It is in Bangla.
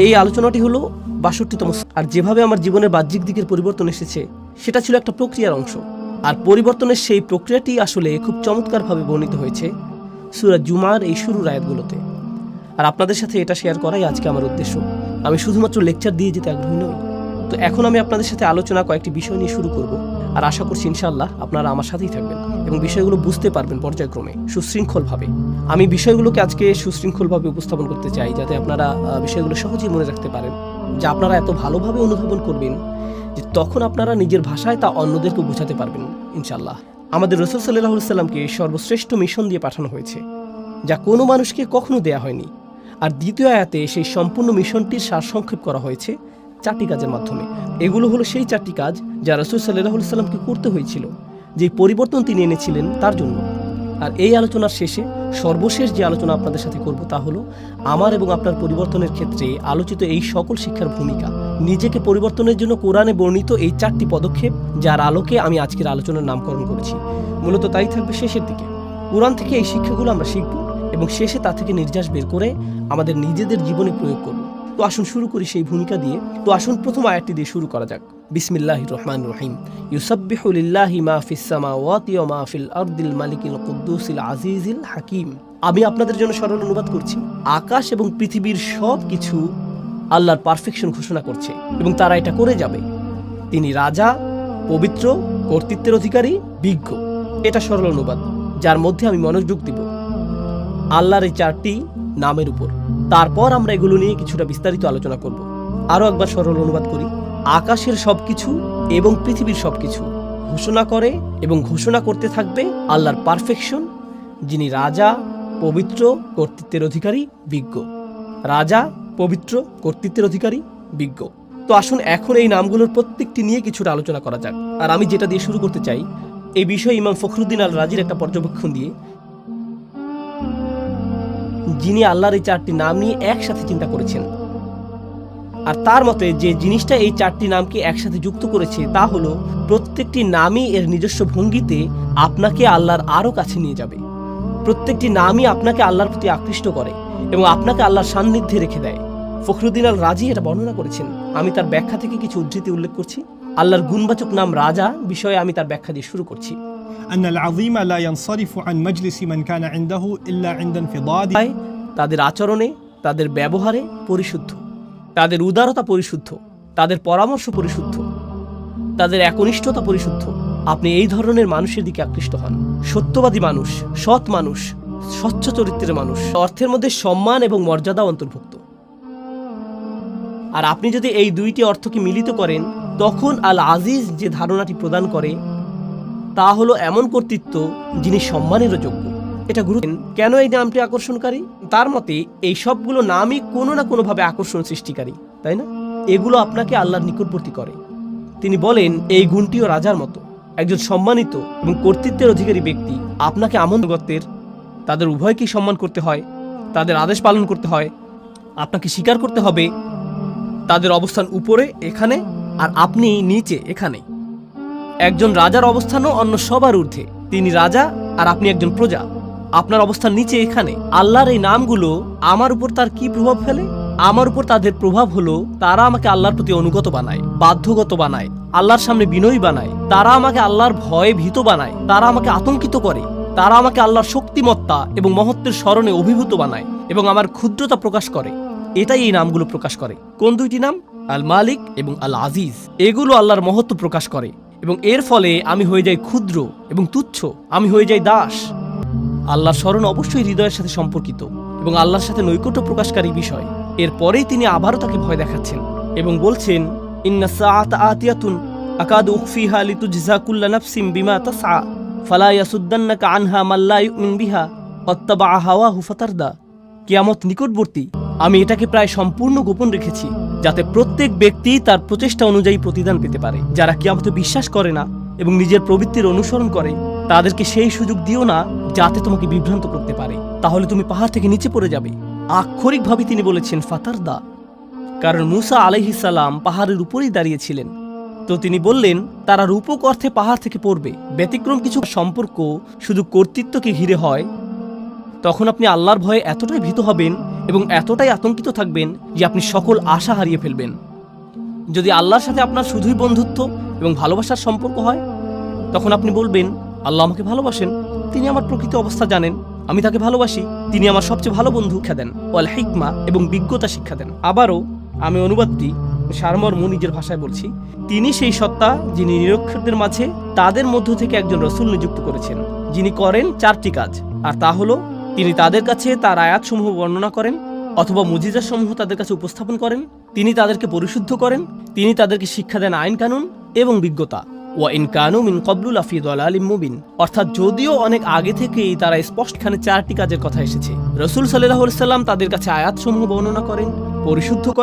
এই আলোচনাটি হলো ৬২তম। আর যেভাবে আমার জীবনের বাহ্যিক দিকের পরিবর্তন এসেছে সেটা ছিল একটা প্রক্রিয়ার অংশ। আর পরিবর্তনের সেই প্রক্রিয়াটি আসলে খুব চমৎকারভাবে বর্ণিত হয়েছে সূরা জুমার এই শুরুর আয়াতগুলোতে। আর আপনাদের সাথে এটা শেয়ার করাই আজকে আমার উদ্দেশ্য। আমি শুধুমাত্র লেকচার দিয়ে যেতে আগ্রহী নই। তো এখন আমি আপনাদের সাথে আলোচনা কয়েকটি বিষয় নিয়ে শুরু করব। আর আশা করছি ইনশাআল্লাহ আপনারা আমার সাথেই থাকবেন এবং বিষয়গুলো বুঝতে পারবেন পর্যায়ক্রমে সুশৃঙ্খলভাবে। আমি বিষয়গুলোকে আজকে সুশৃঙ্খলভাবে উপস্থাপন করতে চাই যাতে আপনারা বিষয়গুলো সহজেই মনে রাখতে পারেন, যা আপনারা এত ভালোভাবে অনুধাবন করবেন যে তখন আপনারা নিজের ভাষায় তা অন্যদেরকে বোঝাতে পারবেন ইনশাআল্লাহ। আমাদের রাসূল সাল্লাল্লাহু আলাইহি সাল্লামকে সর্বশ্রেষ্ঠ মিশন দিয়ে পাঠানো হয়েছে, যা কোনো মানুষকে কখনো দেয়া হয়নি। আর দ্বিতীয় আয়াতে সেই সম্পূর্ণ মিশনটির সারসংক্ষেপ করা হয়েছে 4টি কাজের মাধ্যমে। এগুলো হলো সেই 4টি কাজ যা রাসূল সাল্লাল্লাহু আলাইহি সাল্লামকে করতে হয়েছিল, যে পরিবর্তন তিনি এনেছিলেন তার জন্য। আর এই আলোচনার শেষে সর্বশেষ যে আলোচনা আপনাদের সাথে করব তা হলো আমার এবং আপনার পরিবর্তনের ক্ষেত্রে আলোচিত এই সকল শিক্ষার ভূমিকা। নিজেকে পরিবর্তনের জন্য কোরআনে বর্ণিত এই 4টি পদক্ষেপ, যার আলোকে আমি আজকের আলোচনার নামকরণ করেছি। মূলত তাই থাকবে শেষের দিকে। কোরআন থেকে এই শিক্ষাগুলো আমরা শিখব এবং শেষে তা থেকে নির্যাস বের করে আমাদের নিজেদের জীবনে প্রয়োগ করব। তো আসুন শুরু করি সেই ভূমিকা দিয়ে। তো আসুন প্রথম আয়াতটি দিয়ে শুরু করা যাক। বিসমিল্লাহির রহমানির রহিম। ইউসাব্বিহু লিল্লাহি মা ফিস সামাওয়াতি ওয়া মা ফিল আরদিল মালিকিল কুদ্দুসিল আজিজিল হাকিম। আমি আপনাদের জন্য সরল অনুবাদ করছি। আকাশ এবং পৃথিবীর সব কিছু আল্লাহর পারফেকশন ঘোষণা করছে এবং তারা এটা করে যাবে। তিনি রাজা, পবিত্র, কর্তৃত্বের অধিকারী, বিজ্ঞ। এটা সরল অনুবাদ, যার মধ্যে আমি মনোযোগ দিব আল্লাহর এই 4টি নামের উপর। তারপর আমরা এগুলো নিয়ে কিছুটা বিস্তারিত আলোচনা করব। আরও একবার সরল অনুবাদ করি। আকাশের সবকিছু এবং পৃথিবীর সবকিছু ঘোষণা করে এবং ঘোষণা করতে থাকবে আল্লাহর পারফেকশন, যিনি রাজা, পবিত্র, কর্তৃত্বের অধিকারী, বিজ্ঞ। রাজা, পবিত্র, কর্তৃত্বের অধিকারী, বিজ্ঞ। তো আসুন এখন এই নামগুলোর প্রত্যেকটি নিয়ে কিছুটা আলোচনা করা যাক। আর আমি যেটা দিয়ে শুরু করতে চাই, এই বিষয়ে ইমাম ফখরুদ্দিন আল রাজির একটা পর্যবেক্ষণ দিয়ে, যিনি আল্লাহর এই 4টি নাম নিয়ে একসাথে চিন্তা করেছেন। আর তার মতে যে জিনিসটা এই 4টি নামকে একসাথে যুক্ত করেছে তা হলো প্রত্যেকটি নামই এর নিজস্ব ভঙ্গিতে আপনাকে আল্লাহর আরও কাছে নিয়ে যাবে। প্রত্যেকটি নামই আপনাকে আল্লাহর প্রতি আকৃষ্ট করে এবং আপনাকে আল্লাহর সান্নিধ্যে রেখে দেয়। ফখরুদ্দিন আল রাজি এটা বর্ণনা করেছেন। আমি তার ব্যাখ্যা থেকে কিছু উদ্ধৃতি উল্লেখ করছি। আল্লাহর গুণবাচক নাম রাজা বিষয়ে আমি তার ব্যাখ্যা দিয়ে শুরু করছি। أن العظيم لا ينصرف عن مجلس من كان عنده إلا عند انفضاض। তাদের আচরণে, তাদের ব্যবহারে পরিশুদ্ধ, তাদের উদারতা পরিশুদ্ধ, তাদের পরামর্শ পরিশুদ্ধ, তাদের একনিষ্ঠতা পরিশুদ্ধ। আপনি এই ধরনের মানুষের দিকে আকৃষ্ট হন। সত্যবাদী মানুষ, সৎ মানুষ, স্বচ্ছ চরিত্রের মানুষ, অর্থের মধ্যে সম্মান এবং মর্যাদা অন্তর্ভুক্ত। আর আপনি যদি এই 2টি অর্থকে মিলিত করেন, তখন আল আজিজ যে ধারণাটি প্রদান করে তা হলো এমন কর্তৃত্ব যিনি সম্মানেরও যোগ্য। এটা গুরুত্ব। কেন এই নামটি আকর্ষণকারী? তার মতে এই সবগুলো নামই কোনো না কোনোভাবে আকর্ষণ সৃষ্টিকারী, তাই না? এগুলো আপনাকে আল্লাহর নিকটবর্তী করে। তিনি বলেন এই গুণটিও রাজার মতো। একজন সম্মানিত এবং কর্তৃত্বের অধিকারী ব্যক্তি আপনাকে আমন্ত্রণের, তাদের উভয়কেই সম্মান করতে হয়, তাদের আদেশ পালন করতে হয়, আপনাকে স্বীকার করতে হবে তাদের অবস্থান উপরে এখানে আর আপনি নিচে এখানে। একজন রাজার অবস্থানও অন্য সবার ঊর্ধ্বে। তিনি রাজা আর আপনি একজন প্রজা। আপনার অবস্থান নিচে এখানে। আল্লাহর এই নামগুলো আমার উপর তার কি প্রভাব ফেলে? আমার উপর তাদের প্রভাব হলো তারা আমাকে আল্লাহর প্রতি অনুগত বানায়, বাধ্যগত বানায়, আল্লাহর সামনে বিনয়ী বানায়। তারা আমাকে আল্লাহর ভয়ে ভীত বানায়। তারা আমাকে আতঙ্কিত করে। তারা আমাকে আল্লাহর শক্তিমত্তা এবং মহত্বের স্মরণে অভিভূত বানায় এবং আমার ক্ষুদ্রতা প্রকাশ করে। এটাই এই নামগুলো প্রকাশ করে। কোন 2টি নাম? আল মালিক এবং আল আজিজ। এগুলো আল্লাহর মহত্ব প্রকাশ করে এবং এর ফলে আমি হয়ে যাই ক্ষুদ্র এবং তুচ্ছ। আমি হয়ে যাই দাস। আল্লাহর স্মরণ অবশ্যই হৃদয়ের সাথে সম্পর্কিত এবং আল্লাহর সাথে নৈকট্য প্রকাশকারী বিষয়। এরপরেই তিনি আবারও তাকে ভয় দেখাচ্ছেন এবং বলছেন, ইন্না সাআতা আতিয়াতুন আকাদু উখফিহা লিতুজজা কুল্লু নাফসিন বিমা তাসআ ফালা ইয়াসুদ্দান্নাকা আনহা মান লা ইউমিন বিহা ওয়াত্তাবা হাওয়াহু ফাতারদা। কিয়ামত নিকটবর্তী। আমি এটাকে প্রায় সম্পূর্ণ গোপন রেখেছি যাতে প্রত্যেক ব্যক্তি তার প্রচেষ্টা অনুযায়ী প্রতিদান পেতে পারে। যারা কিয়ামতে বিশ্বাস করে না এবং নিজের প্রবৃত্তির অনুসরণ করে, তাদেরকে সেই সুযোগ দিও না যাতে তোমাকে বিভ্রান্ত করতে পারে। তাহলে তুমি পাহাড় থেকে নিচে পড়ে যাবে। আক্ষরিকভাবে তিনি বলেছেন ফাতারদা, কারণ মুসা আলাইহিস সালাম পাহাড়ের উপরেই দাঁড়িয়েছিলেন। তো তিনি বললেন তারা রূপক অর্থে পাহাড় থেকে পড়বে। ব্যতিক্রম কিছু সম্পর্ক শুধু কর্তৃত্বকে ঘিরে হয়, তখন আপনি আল্লাহর ভয়ে এতটাই ভীত হবেন এবং এতটাই আতঙ্কিত থাকবেন যে আপনি সকল আশা হারিয়ে ফেলবেন। যদি আল্লাহর সাথে আপনার শুধুই বন্ধুত্ব এবং ভালোবাসার সম্পর্ক হয়, তখন আপনি বলবেন, আল্লাহ আমাকে ভালোবাসেন, তিনি আমার প্রকৃত অবস্থা জানেন, আমি তাকে ভালোবাসি, তিনি আমার সবচেয়ে ভালো বন্ধু। শিক্ষা দেন ওয়াল হিকমা, এবং বিজ্ঞতা শিক্ষা দেন। আবারও আমি অনুবাদটি সারমর্ম নিজের ভাষায় বলছি। তিনি সেই সত্তা যিনি নিরক্ষরদের মাঝে তাদের মধ্য থেকে একজন রসূল নিযুক্ত করেছেন, যিনি করেন 4টি কাজ। আর তা হলো, তিনি তাদের কাছে তার আয়াতসমূহ বর্ণনা করেন অথবা মুজিজাসমূহ তাদের কাছে উপস্থাপন করেন, তিনি তাদেরকে পরিশুদ্ধ করেন, তিনি তাদেরকে শিক্ষা দেন আইন কানুন এবং বিজ্ঞতা। ওয়া ইন কানু মিন ক্বাবলু লাফি দালালিম মুবিন, অর্থাৎ যদিও অনেক আগে থেকেই তারা স্পষ্ট এখানে 4টি কাজের কথা এসেছে। রাসূল সাল্লাল্লাহু আলাইহি ওয়াসাল্লাম তাদের কাছে আয়াতসমূহ বর্ণনা করেন, পরিশুদ্ধ করেন,